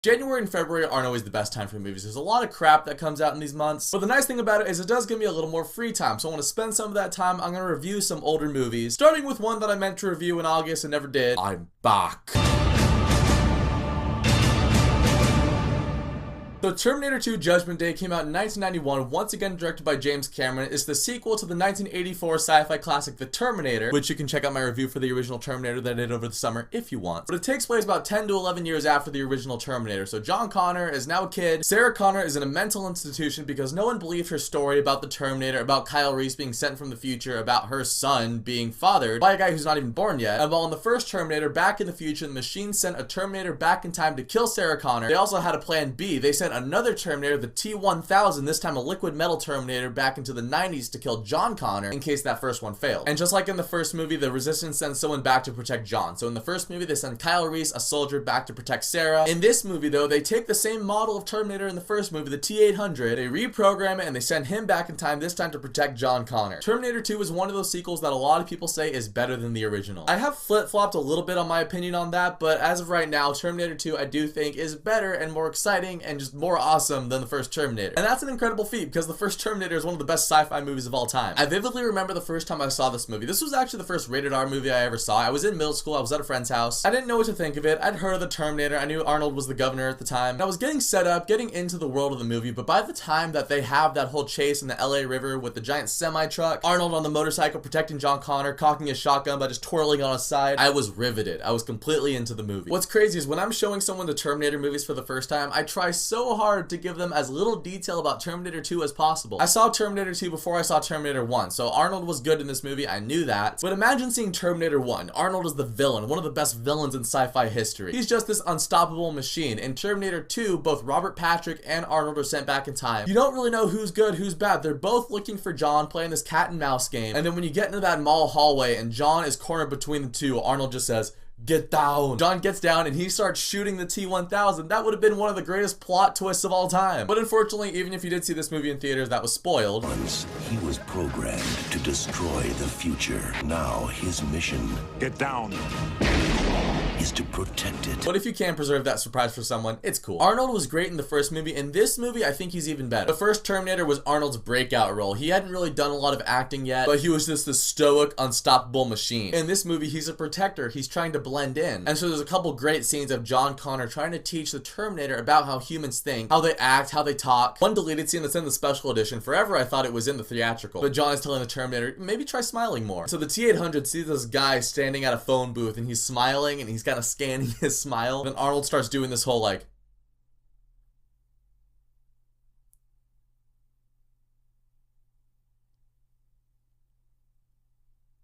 January and February aren't always the best time for movies. There's a lot of crap that comes out in these months, but the nice thing about it is it does give me a little more free time, so I want to spend some of that time. I'm going to review some older movies, starting with one that I meant to review in August and never did. I'm back. So Terminator 2 Judgment Day came out in 1991, once again directed by James Cameron. It's the sequel to the 1984 sci-fi classic The Terminator, which you can check out my review for the original Terminator that I did over the summer if you want. But it takes place about 10 to 11 years after the original Terminator. So John Connor is now a kid. Sarah Connor is in a mental institution because no one believed her story about the Terminator, about Kyle Reese being sent from the future, about her son being fathered by a guy who's not even born yet. And while in the first Terminator, back in the future, the machine sent a Terminator back in time to kill Sarah Connor, they also had a plan B. They sent another Terminator, the T-1000, this time a liquid metal Terminator, back into the 90s to kill John Connor in case that first one failed. And just like in the first movie, the Resistance sends someone back to protect John. So in the first movie, they send Kyle Reese, a soldier, back to protect Sarah. In this movie, though, they take the same model of Terminator in the first movie, the T-800, they reprogram it, and they send him back in time, this time to protect John Connor. Terminator 2 is one of those sequels that a lot of people say is better than the original. I have flip-flopped a little bit on my opinion on that, but as of right now, Terminator 2 I do think is better and more exciting and just more awesome than the first Terminator. And that's an incredible feat because the first Terminator is one of the best sci-fi movies of all time. I vividly remember the first time I saw this movie. This was actually the first rated R movie I ever saw. I was in middle school, I was at a friend's house. I didn't know what to think of it. I'd heard of the Terminator, I knew Arnold was the governor at the time. And I was getting set up, getting into the world of the movie, but by the time that they have that whole chase in the LA River with the giant semi-truck, Arnold on the motorcycle protecting John Connor, cocking his shotgun by just twirling on his side, I was riveted. I was completely into the movie. What's crazy is when I'm showing someone the Terminator movies for the first time, I try so hard to give them as little detail about Terminator 2 as possible. I saw Terminator 2 before I saw Terminator 1, so Arnold was good in this movie, I knew that. But imagine seeing Terminator 1. Arnold is the villain, one of the best villains in sci-fi history. He's just this unstoppable machine. In Terminator 2, both Robert Patrick and Arnold are sent back in time. You don't really know who's good, who's bad. They're both looking for John, playing this cat and mouse game. And then when you get into that mall hallway and John is cornered between the two, Arnold just says, "Get down." John gets down and he starts shooting the T-1000. That would have been one of the greatest plot twists of all time. But unfortunately, even if you did see this movie in theaters, that was spoiled. Once he was programmed to destroy the future. Now his mission, get down, is to protect it. But if you can preserve that surprise for someone, it's cool. Arnold was great in the first movie. In this movie, I think he's even better. The first Terminator was Arnold's breakout role. He hadn't really done a lot of acting yet, but he was just this stoic, unstoppable machine. In this movie, he's a protector. He's trying to blend in. And so there's a couple great scenes of John Connor trying to teach the Terminator about how humans think, how they act, how they talk. One deleted scene that's in the special edition. Forever I thought it was in the theatrical. But John is telling the Terminator, maybe try smiling more. So the T-800 sees this guy standing at a phone booth and he's smiling and he's kind of scanning his smile. Then Arnold starts doing this whole like,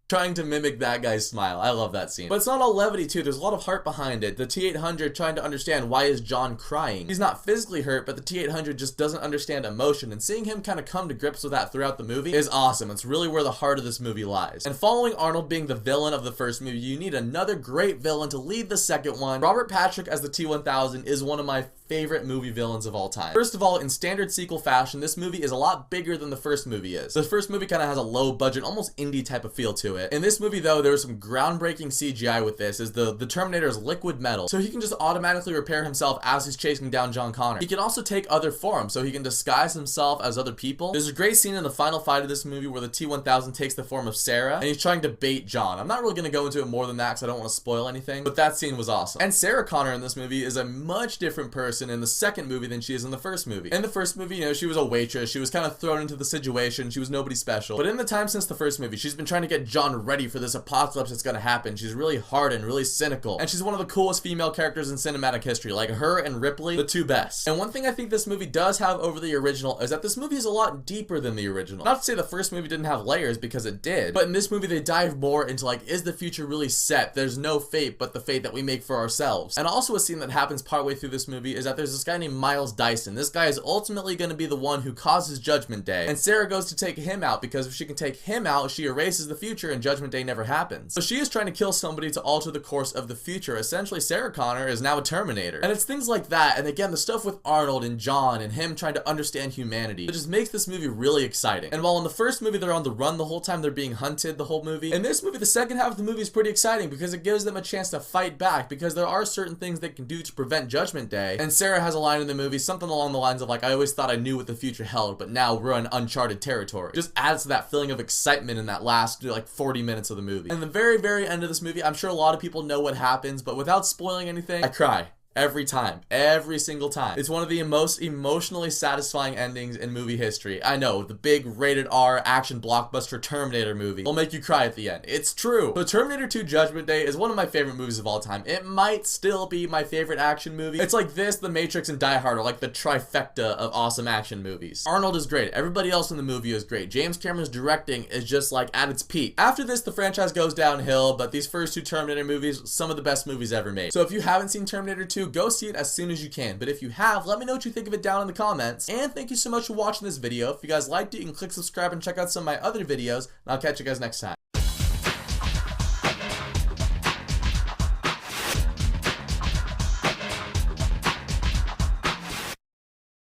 trying to mimic that guy's smile. I love that scene. But it's not all levity too. There's a lot of heart behind it. The T-800 trying to understand why is John crying. He's not physically hurt, but the T-800 just doesn't understand emotion. And seeing him kind of come to grips with that throughout the movie is awesome. It's really where the heart of this movie lies. And following Arnold being the villain of the first movie, you need another great villain to lead the second one. Robert Patrick as the T-1000 is one of my favorite movie villains of all time. First of all, in standard sequel fashion, this movie is a lot bigger than the first movie is. The first movie kind of has a low budget, almost indie type of feel to it. In this movie though, there was some groundbreaking CGI with this, is the Terminator is liquid metal, so he can just automatically repair himself as he's chasing down John Connor. He can also take other forms, so he can disguise himself as other people. There's a great scene in the final fight of this movie where the T-1000 takes the form of Sarah, and he's trying to bait John. I'm not really going to go into it more than that because I don't want to spoil anything, but that scene was awesome. And Sarah Connor in this movie is a much different person in the second movie than she is in the first movie. In the first movie, you know, she was a waitress, she was kind of thrown into the situation, she was nobody special. But in the time since the first movie, she's been trying to get John ready for this apocalypse that's gonna happen. She's really hardened, really cynical, and she's one of the coolest female characters in cinematic history. Like her and Ripley, the two best. And one thing I think this movie does have over the original is that this movie is a lot deeper than the original. Not to say the first movie didn't have layers, because it did, but in this movie they dive more into like, is the future really set? There's no fate but the fate that we make for ourselves. And also a scene that happens partway through this movie is that there's this guy named Miles Dyson. This guy is ultimately going to be the one who causes Judgment Day, and Sarah goes to take him out because if she can take him out, she erases the future and Judgment Day never happens. So she is trying to kill somebody to alter the course of the future. Essentially, Sarah Connor is now a Terminator. And it's things like that, and again, the stuff with Arnold and John and him trying to understand humanity, it just makes this movie really exciting. And while in the first movie they're on the run the whole time, they're being hunted the whole movie, in this movie, the second half of the movie is pretty exciting because it gives them a chance to fight back, because there are certain things they can do to prevent Judgment Day. And Sarah has a line in the movie, something along the lines of like, I always thought I knew what the future held, but now we're in uncharted territory. Just adds to that feeling of excitement in that last like 40 minutes of the movie. And the very end of this movie, I'm sure a lot of people know what happens, but without spoiling anything, I cry. Every time. Every single time. It's one of the most emotionally satisfying endings in movie history. I know, the big rated R action blockbuster Terminator movie will make you cry at the end. It's true. So Terminator 2 Judgment Day is one of my favorite movies of all time. It might still be my favorite action movie. It's like this, The Matrix, and Die Hard are like the trifecta of awesome action movies. Arnold is great. Everybody else in the movie is great. James Cameron's directing is just like at its peak. After this, the franchise goes downhill, but these first two Terminator movies, some of the best movies ever made. So if you haven't seen Terminator 2, go see it as soon as you can. But if you have, let me know what you think of it down in the comments. And thank you so much for watching this video. If you guys liked it, you can click subscribe and check out some of my other videos, and I'll catch you guys next time.